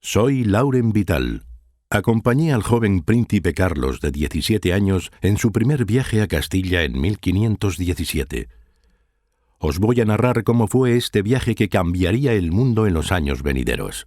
Soy Lauren Vital. Acompañé al joven príncipe Carlos de 17 años en su primer viaje a Castilla en 1517. Os voy a narrar cómo fue este viaje que cambiaría el mundo en los años venideros.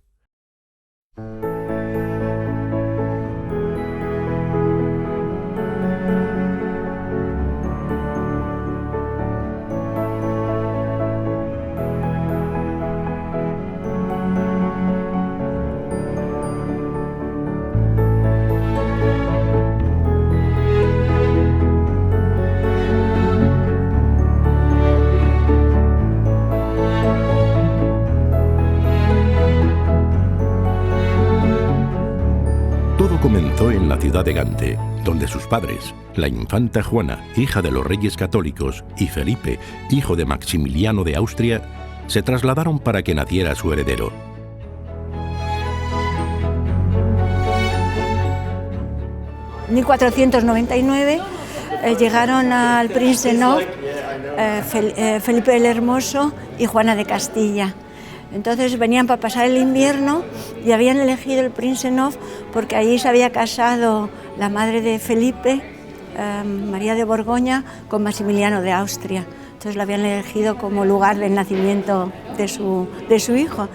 Todo comenzó en la ciudad de Gante, donde sus padres, la infanta Juana, hija de los reyes católicos, y Felipe, hijo de Maximiliano de Austria, se trasladaron para que naciera su heredero. En 1499 llegaron al Prinsenhof Felipe el Hermoso y Juana de Castilla. Entonces venían para pasar el invierno y habían elegido el Prinsenhof porque allí se había casado la madre de Felipe, María de Borgoña, con Maximiliano de Austria. Entonces lo habían elegido como lugar del nacimiento de su hijo.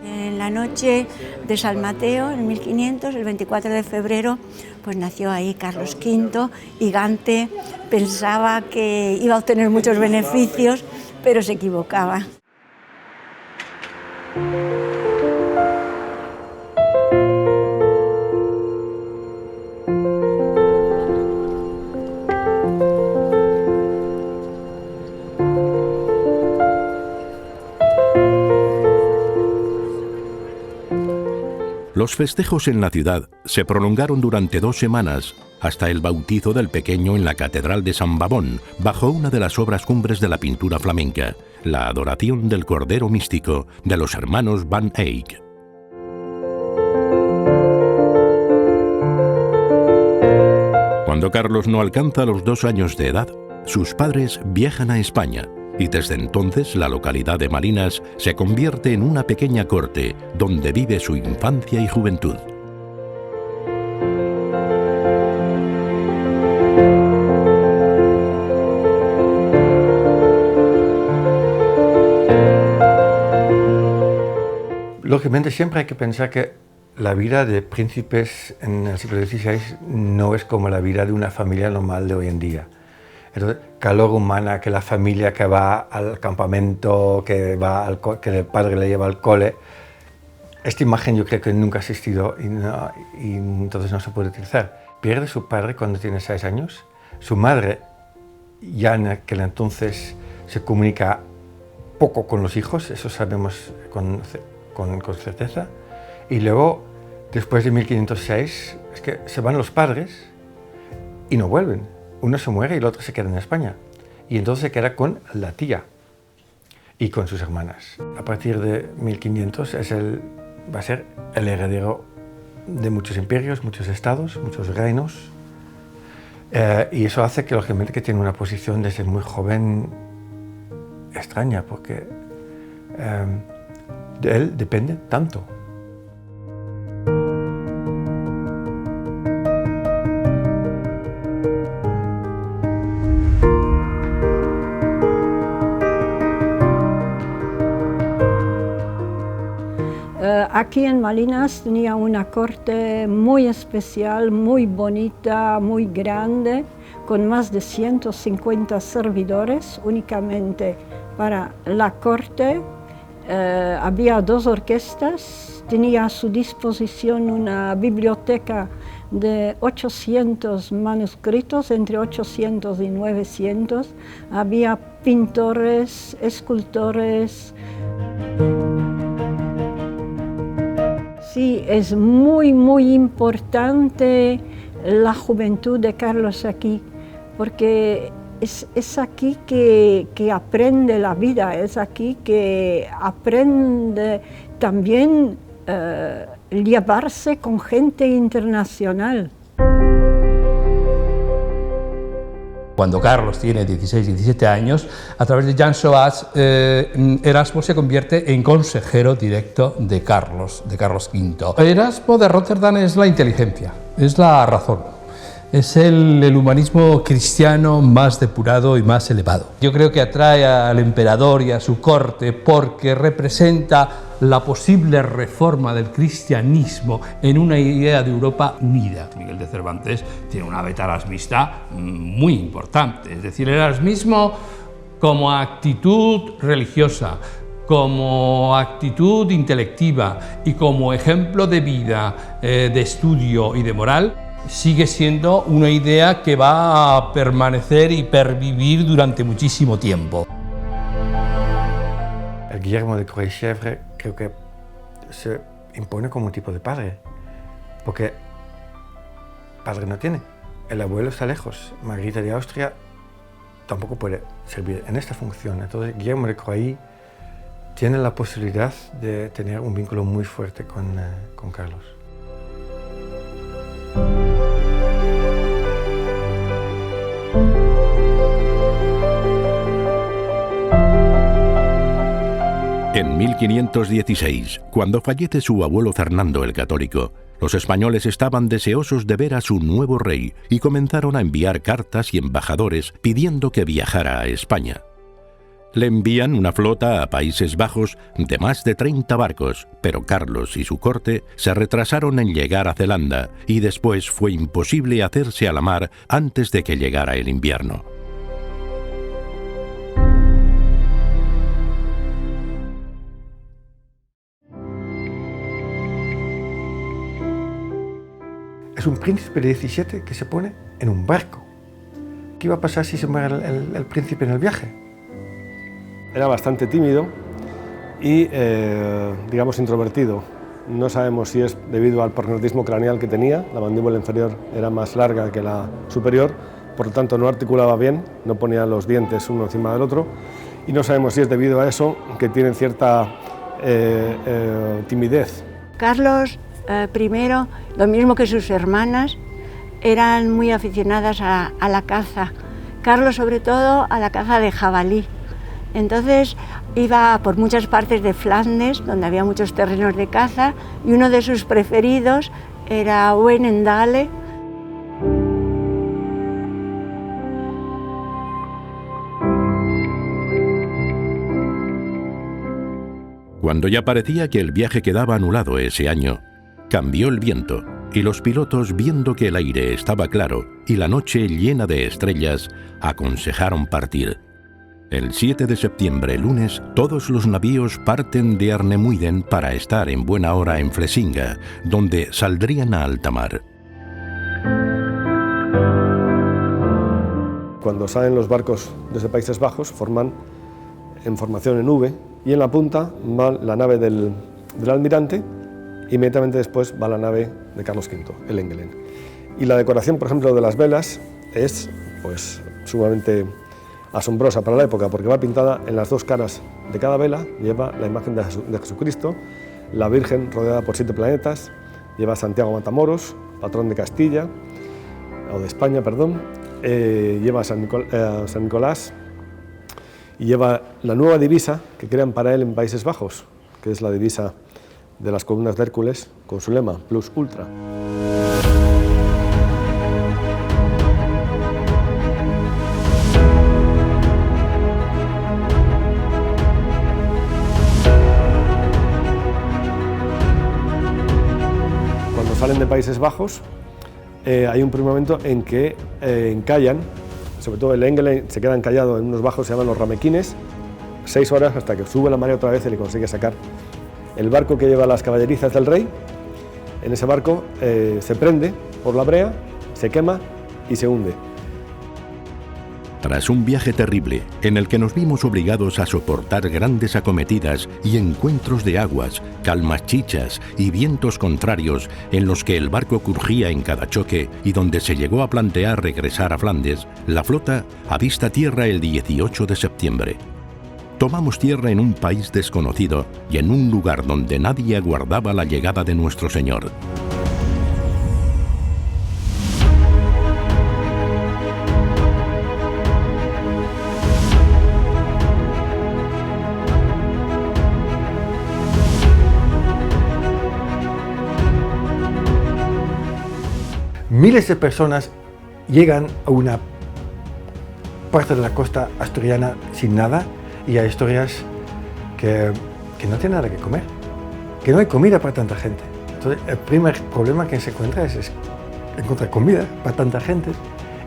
En la noche de San Mateo, en 1500, el 24 de febrero, pues nació ahí Carlos V y Gante pensaba que iba a obtener muchos beneficios, pero se equivocaba. Los festejos en la ciudad se prolongaron durante 2 semanas, hasta el bautizo del pequeño en la Catedral de San Bavón, bajo una de las obras cumbres de la pintura flamenca, la adoración del Cordero Místico de los hermanos Van Eyck. Cuando Carlos no alcanza los 2 años de edad, sus padres viajan a España, y desde entonces la localidad de Marinas se convierte en una pequeña corte donde vive su infancia y juventud. Lógicamente siempre hay que pensar que la vida de príncipes en el siglo XVI no es como la vida de una familia normal de hoy en día. Entonces, calor humana, que la familia que va al campamento, que el padre le lleva al cole, esta imagen yo creo que nunca ha existido y entonces no se puede utilizar. Pierde su padre cuando tiene 6 años, su madre ya en aquel entonces se comunica poco con los hijos, eso sabemos con certeza, y luego, después de 1506, es que se van los padres y no vuelven. Uno se muere y el otro se queda en España. Y entonces se queda con la tía y con sus hermanas. A partir de 1500 va a ser el heredero de muchos imperios, muchos estados, muchos reinos. Y eso hace que, lógicamente, que tiene una posición desde muy joven extraña, porque de él depende tanto. Aquí en Marinas tenía una corte muy especial, muy bonita, muy grande, con más de 150 servidores únicamente para la corte. Había 2 orquestas, tenía a su disposición una biblioteca de 800 manuscritos, entre 800 y 900. Había pintores, escultores. Sí, es muy, muy importante la juventud de Carlos aquí, porque es aquí que aprende la vida, es aquí que aprende también llevarse con gente internacional. Cuando Carlos tiene 16-17 años, a través de Jean Sauvage, Erasmo se convierte en consejero directo de Carlos V. Erasmo de Rotterdam es la inteligencia, es la razón, es el humanismo cristiano más depurado y más elevado. Yo creo que atrae al emperador y a su corte porque representa la posible reforma del cristianismo en una idea de Europa unida. Miguel de Cervantes tiene una beta erasmista muy importante, es decir, el erasmismo como actitud religiosa, como actitud intelectiva y como ejemplo de vida, de estudio y de moral, sigue siendo una idea que va a permanecer y pervivir durante muchísimo tiempo. El Guillermo de Courrey-Chevre creo que se impone como un tipo de padre, porque padre no tiene, el abuelo está lejos, Margarita de Austria tampoco puede servir en esta función, entonces Guillermo de Courrey tiene la posibilidad de tener un vínculo muy fuerte con Carlos. En 1516, cuando fallece su abuelo Fernando el Católico, los españoles estaban deseosos de ver a su nuevo rey y comenzaron a enviar cartas y embajadores pidiendo que viajara a España. Le envían una flota a Países Bajos de más de 30 barcos, pero Carlos y su corte se retrasaron en llegar a Zelanda y después fue imposible hacerse a la mar antes de que llegara el invierno. Es un príncipe de 17 que se pone en un barco. ¿Qué iba a pasar si se muere el príncipe en el viaje? Era bastante tímido y, digamos, introvertido. No sabemos si es debido al prognathismo craneal que tenía, la mandíbula inferior era más larga que la superior, por lo tanto no articulaba bien, no ponía los dientes uno encima del otro, y no sabemos si es debido a eso que tienen cierta timidez. Carlos I, lo mismo que sus hermanas, eran muy aficionadas a la caza. Carlos, sobre todo, a la caza de jabalí. Entonces iba por muchas partes de Flandes, donde había muchos terrenos de caza, y uno de sus preferidos era Oenendale. Cuando ya parecía que el viaje quedaba anulado ese año, cambió el viento y los pilotos, viendo que el aire estaba claro y la noche llena de estrellas, aconsejaron partir. El 7 de septiembre, lunes, todos los navíos parten de Arnemuiden para estar en buena hora en Flesinga, donde saldrían a alta mar. Cuando salen los barcos desde Países Bajos, forman en formación en V, y en la punta va la nave del almirante, e inmediatamente después va la nave de Carlos V, el Engelen. Y la decoración, por ejemplo, de las velas es pues sumamente asombrosa para la época, porque va pintada en las dos caras de cada vela, lleva la imagen de Jesucristo, la Virgen rodeada por 7 planetas, lleva a Santiago Matamoros, patrón de Castilla, o de España, perdón, lleva a San Nicolás, y lleva la nueva divisa que crean para él en Países Bajos, que es la divisa de las columnas de Hércules, con su lema, Plus Ultra. Cuando salen de Países Bajos, hay un primer momento en que encallan, sobre todo el Engelen se queda encallado en unos bajos que se llaman los ramequines, 6 horas hasta que sube la marea otra vez y le consigue sacar el barco que lleva las caballerizas del rey. En ese barco se prende por la brea, se quema y se hunde. Tras un viaje terrible, en el que nos vimos obligados a soportar grandes acometidas y encuentros de aguas, calmas chichas y vientos contrarios en los que el barco crujía en cada choque y donde se llegó a plantear regresar a Flandes, la flota avista tierra el 18 de septiembre. Tomamos tierra en un país desconocido y en un lugar donde nadie aguardaba la llegada de nuestro Señor. miles de personas llegan a una parte de la costa asturiana sin nada y hay historias que no tienen nada que comer, que no hay comida para tanta gente. Entonces, el primer problema que se encuentra es encontrar comida para tanta gente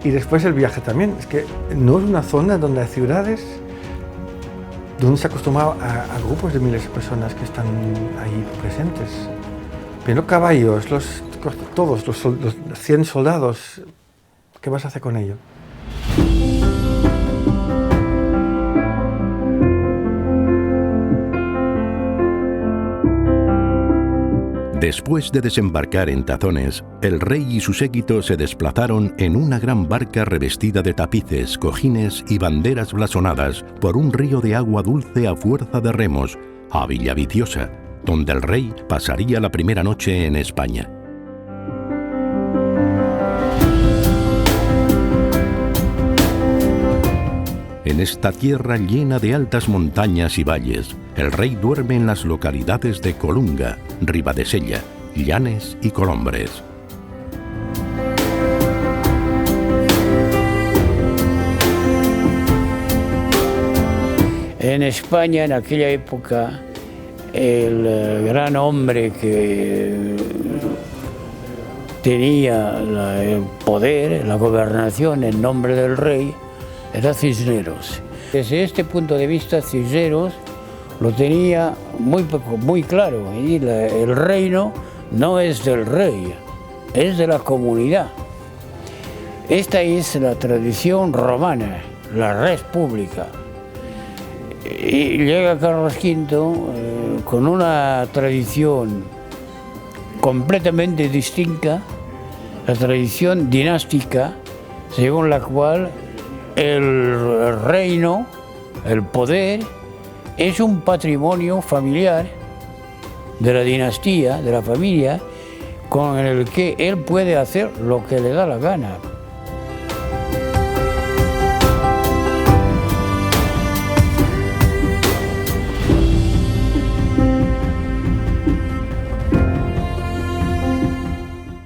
y después el viaje también. Es que no es una zona donde hay ciudades, donde se ha acostumbrado a grupos de miles de personas que están ahí presentes. Pero caballos, todos los 100 soldados, ¿qué vas a hacer con ellos? Después de desembarcar en Tazones, el rey y su séquito se desplazaron en una gran barca revestida de tapices, cojines y banderas blasonadas por un río de agua dulce a fuerza de remos, a Villaviciosa, donde el rey pasaría la primera noche en España. En esta tierra llena de altas montañas y valles, el rey duerme en las localidades de Colunga, Ribadesella, Llanes y Colombres. En España, en aquella época, el gran hombre que tenía el poder, la gobernación en nombre del rey, era Cisneros. Desde este punto de vista, Cisneros lo tenía muy claro. Y el reino no es del rey, es de la comunidad. Esta es la tradición romana, la res pública. Y llega Carlos V con una tradición completamente distinta, la tradición dinástica, según la cual el reino, el poder, es un patrimonio familiar de la dinastía, de la familia, con el que él puede hacer lo que le da la gana.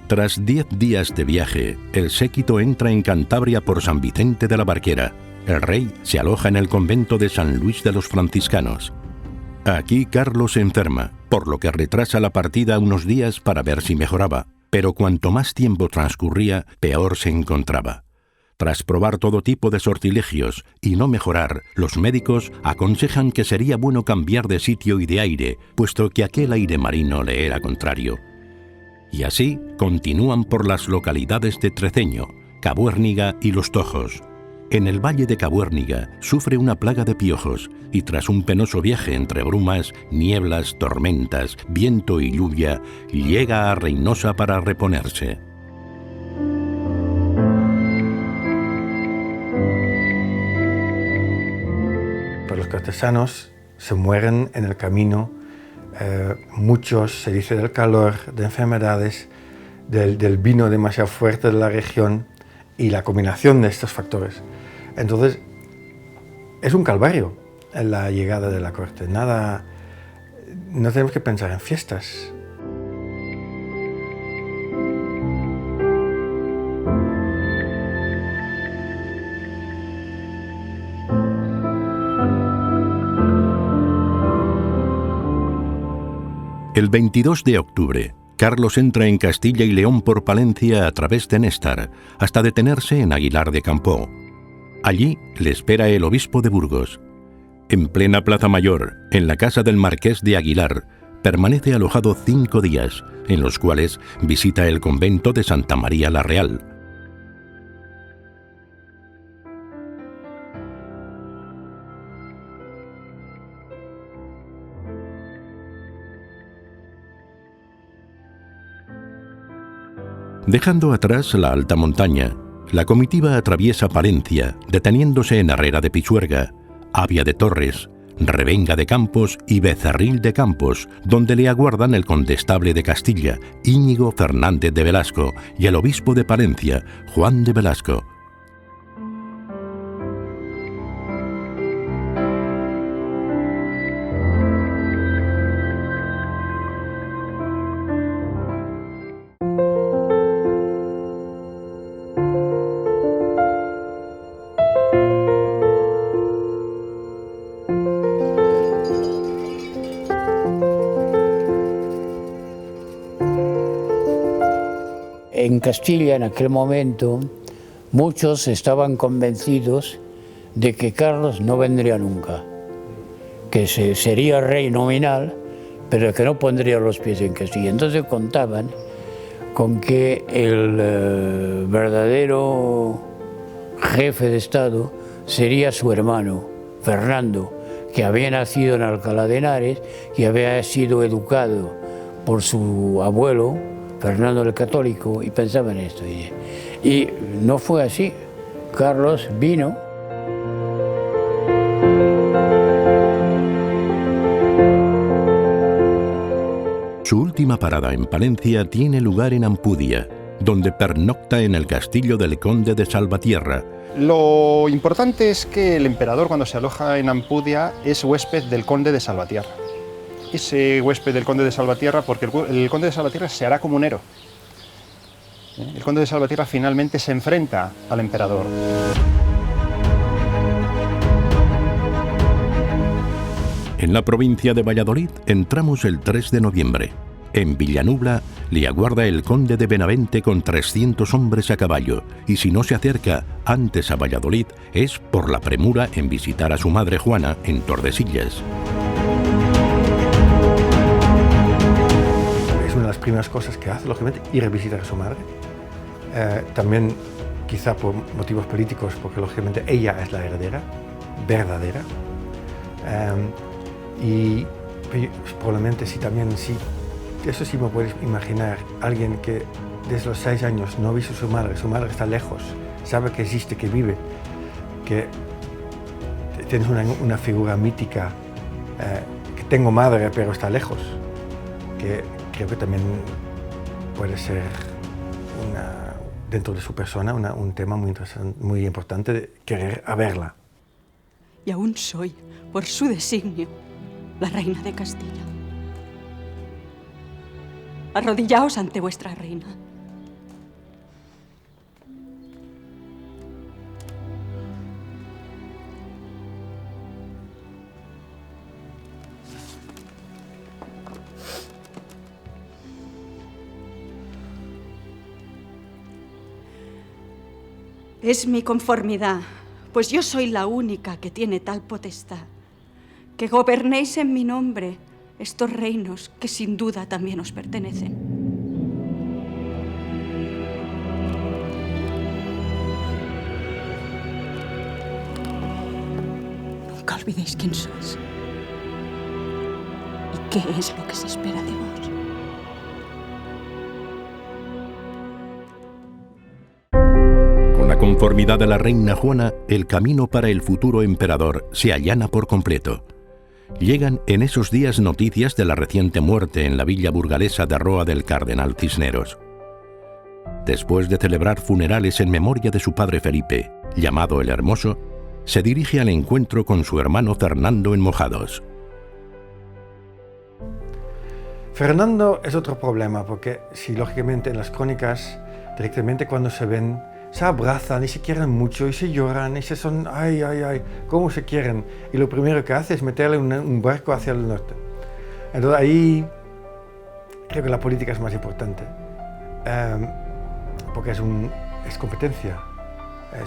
Tras 10 días de viaje, el séquito entra en Cantabria por San Vicente de la Barquera. El rey se aloja en el convento de San Luis de los Franciscanos. Aquí Carlos se enferma, por lo que retrasa la partida unos días para ver si mejoraba, pero cuanto más tiempo transcurría, peor se encontraba. Tras probar todo tipo de sortilegios y no mejorar, los médicos aconsejan que sería bueno cambiar de sitio y de aire, puesto que aquel aire marino le era contrario. Y así continúan por las localidades de Treceño, Cabuérniga y Los Tojos. En el valle de Cabuérniga sufre una plaga de piojos y tras un penoso viaje entre brumas, nieblas, tormentas, viento y lluvia, llega a Reynosa para reponerse. Pues los cortesanos se mueren en el camino. Muchos, se dice, del calor, de enfermedades, del vino demasiado fuerte de la región y la combinación de estos factores. Entonces, es un calvario en la llegada de la corte. No tenemos que pensar en fiestas. El 22 de octubre, Carlos entra en Castilla y León por Palencia a través de Néstar, hasta detenerse en Aguilar de Campoo. Allí le espera el obispo de Burgos. En plena Plaza Mayor, en la casa del marqués de Aguilar, permanece alojado 5 días, en los cuales visita el convento de Santa María la Real. Dejando atrás la alta montaña, la comitiva atraviesa Palencia, deteniéndose en Herrera de Pisuerga, Avia de Torres, Revenga de Campos y Becerril de Campos, donde le aguardan el condestable de Castilla, Íñigo Fernández de Velasco, y el obispo de Palencia, Juan de Velasco. Castilla en aquel momento muchos estaban convencidos de que Carlos no vendría nunca, que sería rey nominal, pero que no pondría los pies en Castilla. Entonces contaban con que el verdadero jefe de Estado sería su hermano, Fernando, que había nacido en Alcalá de Henares y había sido educado por su abuelo, Fernando el Católico, y pensaba en esto. Y no fue así. Carlos vino. Su última parada en Palencia tiene lugar en Ampudia, donde pernocta en el castillo del conde de Salvatierra. Lo importante es que el emperador, cuando se aloja en Ampudia, es huésped del conde de Salvatierra. Ese huésped del conde de Salvatierra, porque el conde de Salvatierra se hará comunero. El conde de Salvatierra finalmente se enfrenta al emperador. En la provincia de Valladolid entramos el 3 de noviembre. En Villanubla le aguarda el conde de Benavente con 300 hombres a caballo, y si no se acerca antes a Valladolid es por la premura en visitar a su madre Juana en Tordesillas. Es una de las primeras cosas que hace, lógicamente, ir a visitar a su madre. También, quizá por motivos políticos, porque lógicamente ella es la heredera verdadera. Y probablemente sí, eso sí me puedes imaginar, alguien que desde los 6 años no ha visto a su madre está lejos, sabe que existe, que vive, que tienes una figura mítica, que tengo madre pero está lejos, que creo que también puede ser dentro de su persona un tema muy interesante, muy importante de querer a verla. Y aún soy, por su designio, la reina de Castilla. Arrodillaos ante vuestra reina. Es mi conformidad, pues yo soy la única que tiene tal potestad, que gobernéis en mi nombre estos reinos que sin duda también os pertenecen. Nunca olvidéis quién sois y qué es lo que se espera de vos. Con la conformidad de la reina Juana, el camino para el futuro emperador se allana por completo. Llegan en esos días noticias de la reciente muerte en la villa burgalesa de Roa del cardenal Cisneros. Después de celebrar funerales en memoria de su padre Felipe, llamado el Hermoso, se dirige al encuentro con su hermano Fernando en Mojados. Fernando es otro problema, porque si lógicamente en las crónicas, directamente cuando se ven, se abrazan y se quieren mucho y se lloran y se son, ay, cómo se quieren. Y lo primero que hace es meterle un barco hacia el norte. Entonces ahí creo que la política es más importante, porque es competencia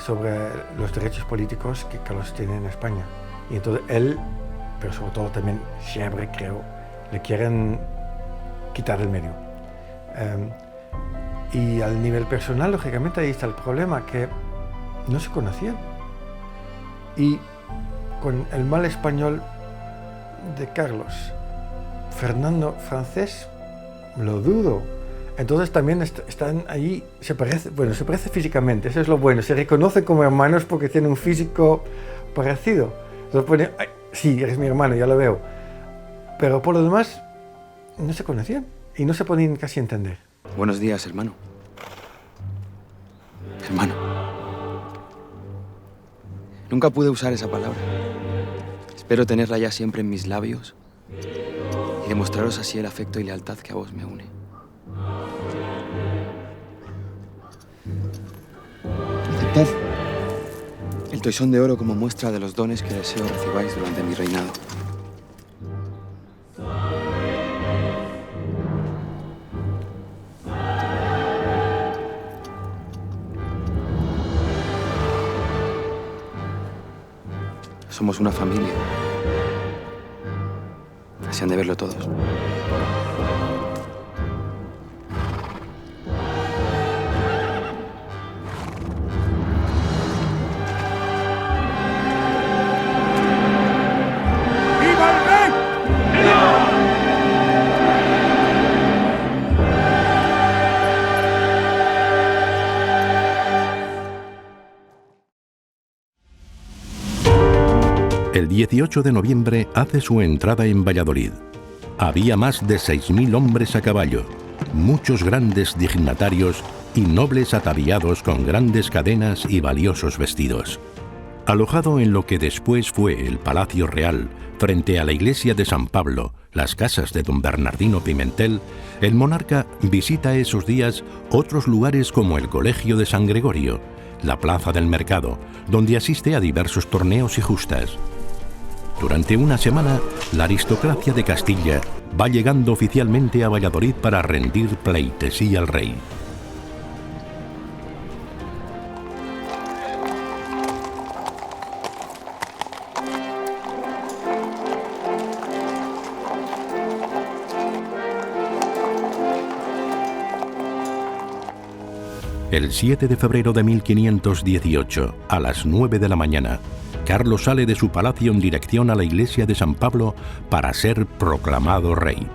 sobre los derechos políticos que Carlos tiene en España. Y entonces él, pero sobre todo también Chievre, creo, le quieren quitar el medio. Y al nivel personal, lógicamente, ahí está el problema, que no se conocían. Y con el mal español de Carlos, Fernando francés, lo dudo. Entonces también están ahí, se parece físicamente, eso es lo bueno, se reconocen como hermanos porque tienen un físico parecido. Entonces ponen, ay, sí, eres mi hermano, ya lo veo. Pero por lo demás, no se conocían y no se podían casi entender. Buenos días, hermano. Hermano. Nunca pude usar esa palabra. Espero tenerla ya siempre en mis labios y demostraros así el afecto y lealtad que a vos me une. Aceptad el toisón de oro como muestra de los dones que deseo recibáis durante mi reinado. Somos una familia. Así han de verlo todos. El 18 de noviembre hace su entrada en Valladolid. Había más de 6.000 hombres a caballo, muchos grandes dignatarios y nobles ataviados con grandes cadenas y valiosos vestidos. Alojado en lo que después fue el Palacio Real, frente a la iglesia de San Pablo, las casas de don Bernardino Pimentel, el monarca visita esos días otros lugares como el Colegio de San Gregorio, la Plaza del Mercado, donde asiste a diversos torneos y justas. Durante una semana, la aristocracia de Castilla va llegando oficialmente a Valladolid para rendir pleitesía al rey. El 7 de febrero de 1518, a las 9 de la mañana, Carlos sale de su palacio en dirección a la iglesia de San Pablo para ser proclamado rey.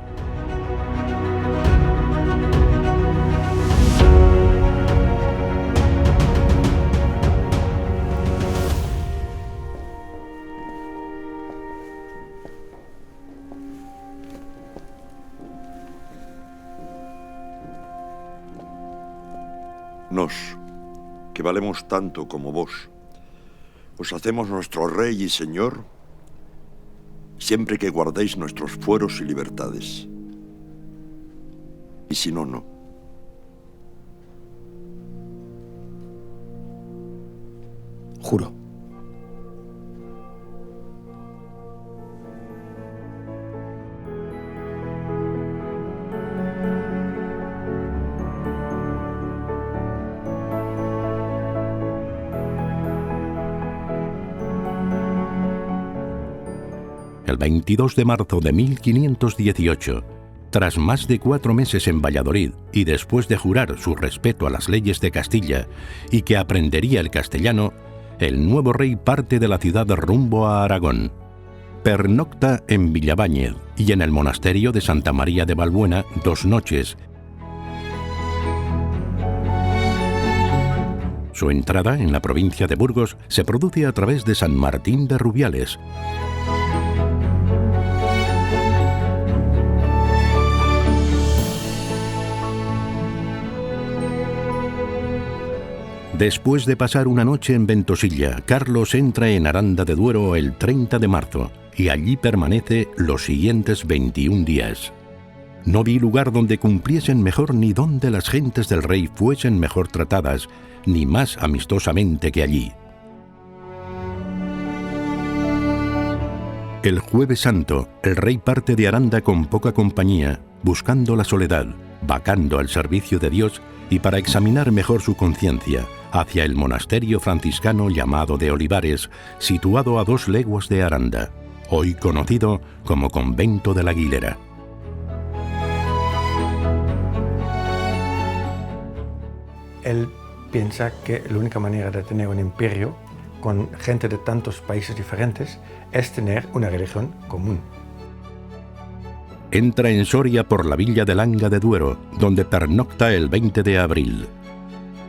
Nos, que valemos tanto como vos, os hacemos nuestro Rey y Señor, siempre que guardéis nuestros fueros y libertades. Y si no, no. Juro. El 22 de marzo de 1518, tras más de 4 meses en Valladolid y después de jurar su respeto a las leyes de Castilla y que aprendería el castellano, el nuevo rey parte de la ciudad rumbo a Aragón. Pernocta en Villabáñez y en el monasterio de Santa María de Valbuena 2 noches. Su entrada en la provincia de Burgos se produce a través de San Martín de Rubiales. Después de pasar una noche en Ventosilla, Carlos entra en Aranda de Duero el 30 de marzo y allí permanece los siguientes 21 días. No vi lugar donde cumpliesen mejor ni donde las gentes del rey fuesen mejor tratadas, ni más amistosamente que allí. El Jueves Santo, el rey parte de Aranda con poca compañía, buscando la soledad, vacando al servicio de Dios y para examinar mejor su conciencia, hacia el monasterio franciscano llamado de Olivares, situado a 2 leguas de Aranda, hoy conocido como Convento de la Aguilera. Él piensa que la única manera de tener un imperio con gente de tantos países diferentes es tener una religión común. Entra en Soria por la villa de Langa de Duero, donde pernocta el 20 de abril.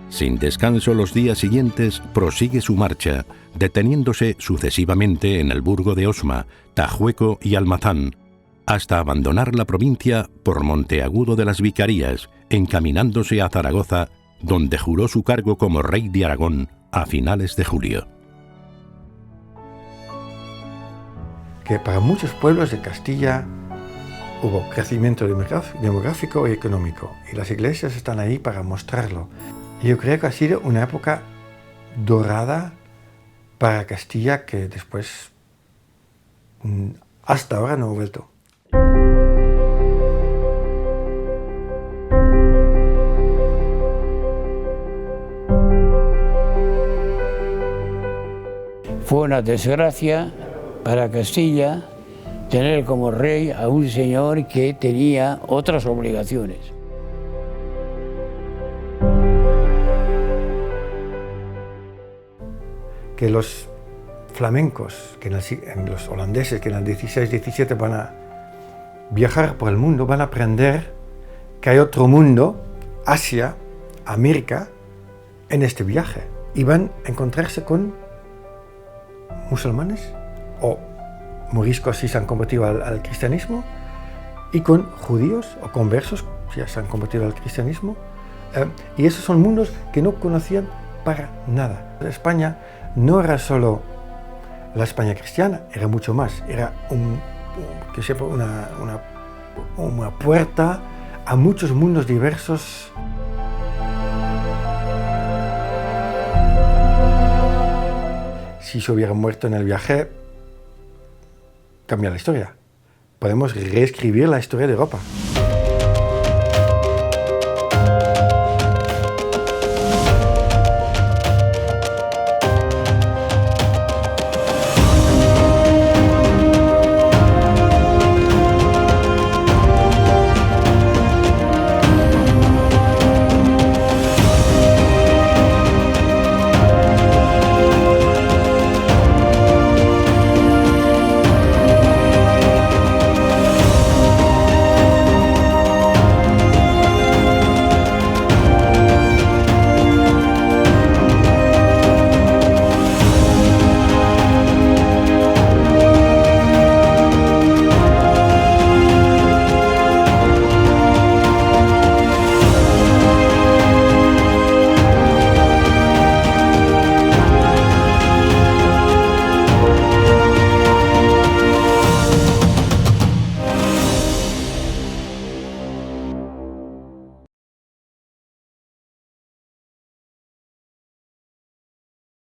Sin descanso los días siguientes prosigue su marcha, deteniéndose sucesivamente en el burgo de Osma, Tajueco y Almazán, hasta abandonar la provincia por Monteagudo de las Vicarías, encaminándose a Zaragoza, donde juró su cargo como rey de Aragón a finales de julio. Que para muchos pueblos de Castilla hubo crecimiento demográfico y económico, y las iglesias están ahí para mostrarlo. Y yo creo que ha sido una época dorada para Castilla que después, hasta ahora, no ha vuelto. Fue una desgracia para Castilla tener como rey a un señor que tenía otras obligaciones. Que los flamencos, que los holandeses que en el 16-17 van a viajar por el mundo, van a aprender que hay otro mundo, Asia, América, en este viaje. Y van a encontrarse con musulmanes o moriscos si se han convertido al cristianismo, y con judíos o conversos si ya se han convertido al cristianismo. Y esos son mundos que no conocían para nada. España no era solo la España cristiana, era mucho más. Era una puerta a muchos mundos diversos. Si se hubiera muerto en el viaje, cambia la historia. Podemos reescribir la historia de Europa.